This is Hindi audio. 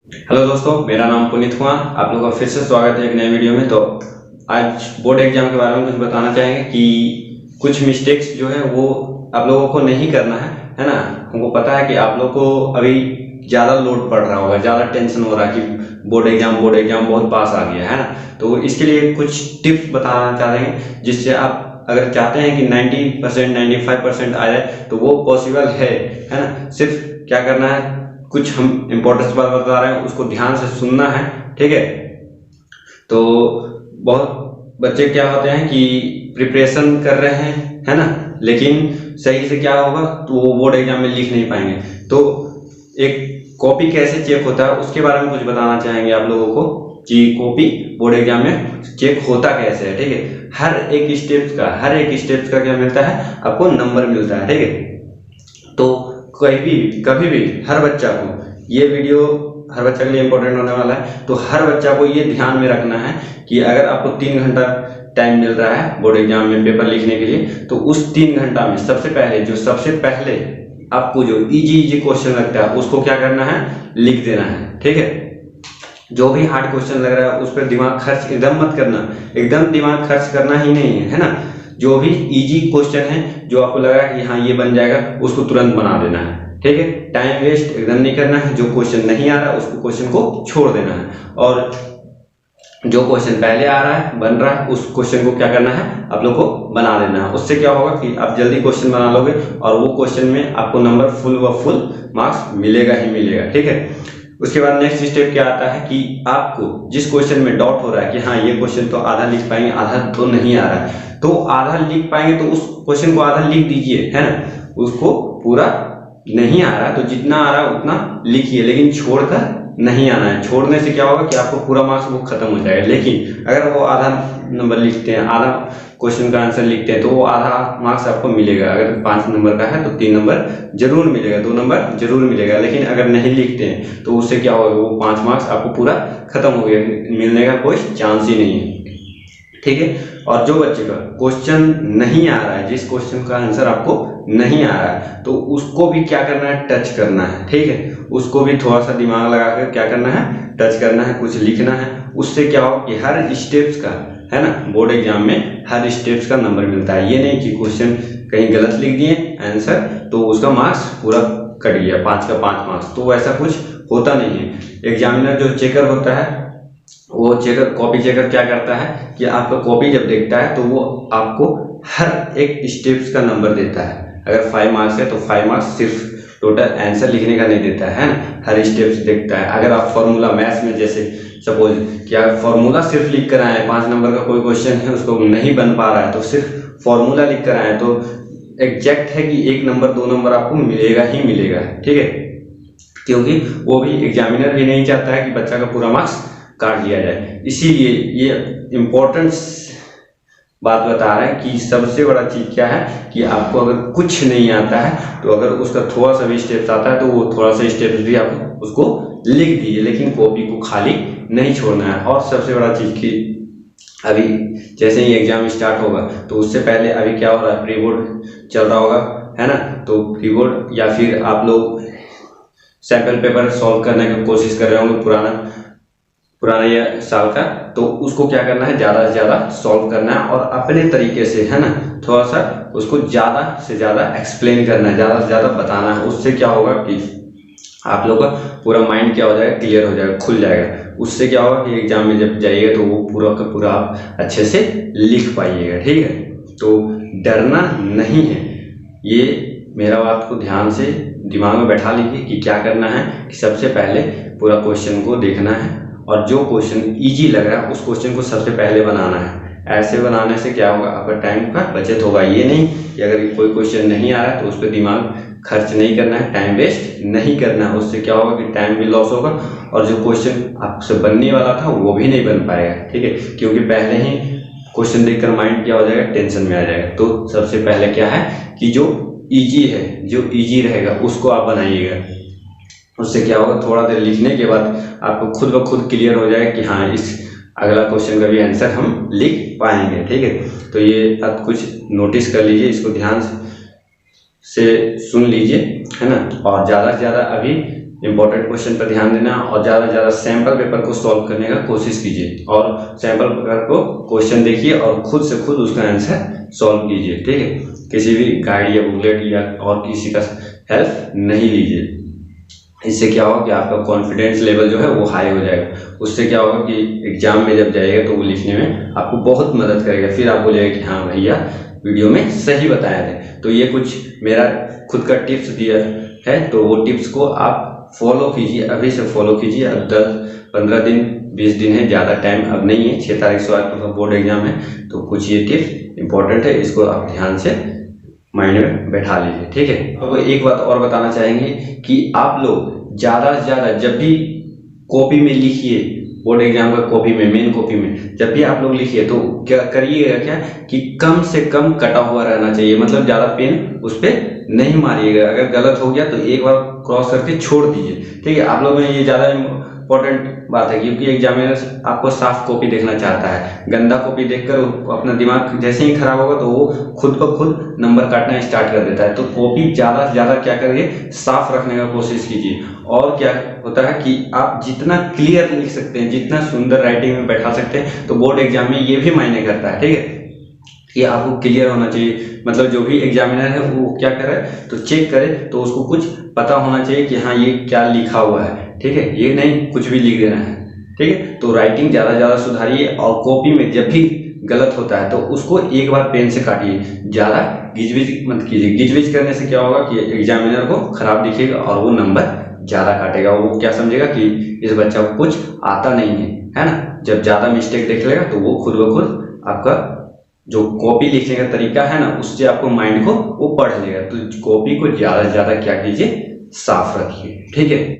हेलो दोस्तों, मेरा नाम पुनीत कुमार। आप लोगों का फिर से स्वागत है एक नए वीडियो में। तो आज बोर्ड एग्जाम के बारे में कुछ बताना चाहेंगे कि कुछ मिस्टेक्स जो है वो आप लोगों को नहीं करना है ना। हमको पता है कि आप लोगों को अभी ज़्यादा लोड पड़ रहा होगा, ज़्यादा टेंशन हो रहा है कि बोर्ड एग्जाम बहुत पास आ गया है ना। तो इसके लिए कुछ टिप्स बताना चाहेंगे जिससे आप अगर चाहते हैं कि 90% 95% आ जाए तो वो पॉसिबल है ना। सिर्फ क्या करना है, कुछ हम इम्पोर्टेंस बात बता रहे हैं, उसको ध्यान से सुनना है, ठीक है। तो बहुत बच्चे क्या होते हैं कि प्रिपरेशन कर रहे हैं है ना, लेकिन सही से क्या होगा तो वो बोर्ड एग्जाम में लिख नहीं पाएंगे। तो एक कॉपी कैसे चेक होता है उसके बारे में कुछ बताना चाहेंगे आप लोगों को कि कॉपी बोर्ड एग्जाम में चेक होता कैसे है, ठीक है। हर एक स्टेप्स का क्या मिलता है, आपको नंबर मिलता है, ठीक है। तो कभी भी हर बच्चा को ये वीडियो हर बच्चा के लिए इंपॉर्टेंट होने वाला है। तो हर बच्चा को ये ध्यान में रखना है कि अगर आपको 3 घंटा टाइम मिल रहा है बोर्ड एग्जाम में पेपर लिखने के लिए, तो उस 3 घंटा में सबसे पहले आपको जो इजी क्वेश्चन लगता है उसको क्या करना है, लिख देना है, ठीक है। जो भी हार्ड क्वेश्चन लग रहा है उस पर दिमाग खर्च एकदम मत करना, एकदम दिमाग खर्च करना ही नहीं है ना। जो भी इजी क्वेश्चन है, जो आपको लग रहा है कि हाँ ये बन जाएगा, उसको तुरंत बना देना है, ठीक है। टाइम वेस्ट एकदम नहीं करना है। जो क्वेश्चन नहीं आ रहा उसको क्वेश्चन को छोड़ देना है, और जो क्वेश्चन पहले आ रहा है बन रहा है उस क्वेश्चन को क्या करना है, आप लोग को बना देना है। उससे क्या होगा कि आप जल्दी क्वेश्चन बना लोगे और वो क्वेश्चन में आपको नंबर फुल मार्क्स मिलेगा ही मिलेगा, ठीक है। उसके बाद नेक्स्ट स्टेप क्या आता है कि आपको जिस क्वेश्चन में डाउट हो रहा है कि हाँ ये क्वेश्चन तो आधा लिख पाएंगे, आधा तो नहीं आ रहा है, तो आधा लिख पाएंगे तो उस क्वेश्चन को आधा लिख दीजिए, है ना। उसको पूरा नहीं आ रहा तो जितना आ रहा है उतना लिखिए, लेकिन छोड़कर नहीं आना है। छोड़ने से क्या होगा कि आपको पूरा मार्क्स वो खत्म हो जाएगा। लेकिन अगर वो आधा नंबर लिखते हैं, आधा क्वेश्चन का आंसर लिखते हैं, तो वो आधा मार्क्स आपको मिलेगा। अगर 5 नंबर का है तो 3 नंबर जरूर मिलेगा, 2 नंबर जरूर मिलेगा। लेकिन अगर नहीं लिखते हैं तो उससे क्या होगा, वो 5 मार्क्स आपको पूरा खत्म हो गया, मिलने का कोई चांस ही नहीं है, ठीक है। और जो बच्चे का क्वेश्चन नहीं आ रहा है, जिस क्वेश्चन का आंसर आपको नहीं आ रहा है, तो उसको भी क्या करना है, टच करना है, ठीक है। उसको भी थोड़ा सा दिमाग लगाकर क्या करना है, टच करना है, कुछ लिखना है। उससे क्या हो कि हर स्टेप्स का, है ना, बोर्ड एग्जाम में हर स्टेप्स का नंबर मिलता है। ये नहीं कि क्वेश्चन कहीं गलत लिख दिए आंसर तो उसका मार्क्स पूरा कट गया, 5 का 5 मार्क्स, तो वैसा कुछ होता नहीं है। एग्जामिनर जो चेकर होता है, वो कॉपी चेकर क्या करता है कि आपका कॉपी जब देखता है तो वो आपको हर एक स्टेप्स का नंबर देता है। अगर 5 मार्क्स है तो 5 मार्क्स सिर्फ टोटल आंसर लिखने का नहीं देता है ना, हर स्टेप्स देखता है। अगर आप फॉर्मूला मैथ्स में जैसे सपोज कि आप फॉर्मूला सिर्फ लिख कर आए, 5 नंबर का कोई क्वेश्चन है उसको नहीं बन पा रहा है तो सिर्फ फॉर्मूला लिख कर आए, तो एग्जैक्ट है कि 1 नंबर 2 नंबर आपको मिलेगा ही मिलेगा, ठीक है। क्योंकि वो भी एग्जामिनर भी नहीं चाहता है कि बच्चा का पूरा मार्क्स काट दिया जाए। इसीलिए ये इम्पोर्टेंट बात बता रहे हैं कि सबसे बड़ा चीज क्या है कि आपको अगर कुछ नहीं आता है तो अगर उसका थोड़ा सा भी स्टेप्स आता है तो वो थोड़ा सा स्टेप्स भी आप उसको लिख दीजिए, लेकिन कॉपी को खाली नहीं छोड़ना है। और सबसे बड़ा चीज की अभी जैसे ही एग्जाम स्टार्ट होगा तो उससे पहले अभी क्या हो रहा है, प्री बोर्ड चल रहा होगा, है ना। तो प्री बोर्ड या फिर आप लोग सैंपल पेपर सॉल्व करने की कोशिश कर रहे होंगे पुराना ये साल का, तो उसको क्या करना है, ज़्यादा से ज़्यादा सॉल्व करना है और अपने तरीके से, है ना, थोड़ा सा उसको ज़्यादा से ज़्यादा एक्सप्लेन करना है, ज़्यादा से ज़्यादा बताना है। उससे क्या होगा कि आप लोग का पूरा माइंड क्या हो जाएगा, क्लियर हो जाएगा, खुल जाएगा। उससे क्या होगा कि एग्जाम में जब जाइएगा तो वो पूरा का पूरा आप अच्छे से लिख पाइएगा, ठीक है। तो डरना नहीं है, ये मेरा बात को ध्यान से दिमाग में बैठा लीजिए कि क्या करना है कि सबसे पहले पूरा क्वेश्चन को देखना है और जो क्वेश्चन इजी लग रहा है उस क्वेश्चन को सबसे पहले बनाना है। ऐसे बनाने से क्या होगा, आपका टाइम का बचत होगा। ये नहीं कि अगर कोई क्वेश्चन नहीं आ रहा है तो उस पर दिमाग खर्च नहीं करना है, टाइम वेस्ट नहीं करना है। उससे क्या होगा कि टाइम भी लॉस होगा और जो क्वेश्चन आपसे बनने वाला था वो भी नहीं बन पाएगा, ठीक है। क्योंकि पहले ही क्वेश्चन देखकर माइंड क्या हो जाएगा, टेंशन में आ जाएगा। तो सबसे पहले क्या है कि जो ईजी है, जो ईजी रहेगा उसको आप बनाइएगा। उससे क्या होगा, थोड़ा देर लिखने के बाद आपको खुद ब खुद क्लियर हो जाएगा कि हाँ इस अगला क्वेश्चन का भी आंसर हम लिख पाएंगे, ठीक है। तो ये आप कुछ नोटिस कर लीजिए, इसको ध्यान से सुन लीजिए, है ना। और ज़्यादा से ज़्यादा अभी इंपॉर्टेंट क्वेश्चन पर ध्यान देना और ज़्यादा से ज़्यादा सैंपल पेपर को सॉल्व करने का कोशिश कीजिए और सैंपल पेपर को क्वेश्चन देखिए और खुद से खुद उसका आंसर सॉल्व कीजिए, ठीक है। किसी भी गाइड या बुकलेट या और किसी का हेल्प नहीं लीजिए। इससे क्या होगा कि आपका कॉन्फिडेंस लेवल जो है वो हाई हो जाएगा। उससे क्या होगा कि एग्जाम में जब जाइएगा तो वो लिखने में आपको बहुत मदद करेगा। फिर आप बोलेगा कि हाँ भैया वीडियो में सही बताया थे। तो ये कुछ मेरा खुद का टिप्स दिया है, तो वो टिप्स को आप फॉलो कीजिए, अभी से फॉलो कीजिए। अब 10-15 दिन 20 दिन है, ज़्यादा टाइम अब नहीं है। 6 तारीख से आज बोर्ड एग्जाम है, तो कुछ ये टिप्स इंपॉर्टेंट है, इसको आप ध्यान से माइंड में बैठा लीजिए, ठीक है। तो एक बात और बताना चाहेंगे कि आप लोग ज़्यादा से ज़्यादा जब भी कॉपी में लिखिए, बोर्ड एग्जाम का कॉपी में, मेन कॉपी में जब भी आप लोग लिखिए तो क्या करिएगा क्या कि कम से कम कटा हुआ रहना चाहिए। मतलब ज़्यादा पेन उस पर नहीं मारिएगा। अगर गलत हो गया तो एक बार क्रॉस करके छोड़ दीजिए, ठीक है। आप लोगों में ये ज़्यादा इंपॉर्टेंट बात है क्योंकि एग्जामिनर आपको साफ कॉपी देखना चाहता है। गंदा कॉपी देखकर अपना दिमाग जैसे ही खराब होगा तो वो खुद ब खुद नंबर काटना स्टार्ट कर देता है। तो कॉपी ज़्यादा से ज़्यादा क्या करिए, साफ रखने का कोशिश कीजिए। और क्या होता है कि आप जितना क्लियर लिख सकते हैं, जितना सुंदर राइटिंग में बैठा सकते हैं, तो बोर्ड एग्जाम में ये भी मायने करता है, ठीक है। कि आपको क्लियर होना चाहिए। मतलब जो भी एग्जामिनर है वो क्या करे तो चेक करे तो उसको कुछ पता होना चाहिए कि हाँ ये क्या लिखा हुआ है, ठीक है। ये नहीं कुछ भी लिख देना है, ठीक है। तो राइटिंग ज़्यादा से ज़्यादा सुधारिए और कॉपी में जब भी गलत होता है तो उसको एक बार पेन से काटिए, ज़्यादा गिजविज मत कीजिए। गिजविज करने से क्या होगा कि एग्जामिनर को खराब दिखेगा और वो नंबर ज़्यादा काटेगा। वो क्या समझेगा कि इस बच्चा को कुछ आता नहीं है ना। जब ज़्यादा मिस्टेक देख लेगा तो वो खुद ब खुद आपका जो कॉपी लिखने का तरीका है ना उससे आपको माइंड को वो पढ़ लेगा। तो कॉपी को ज़्यादा से ज़्यादा क्या कीजिए, साफ रखिए, ठीक है।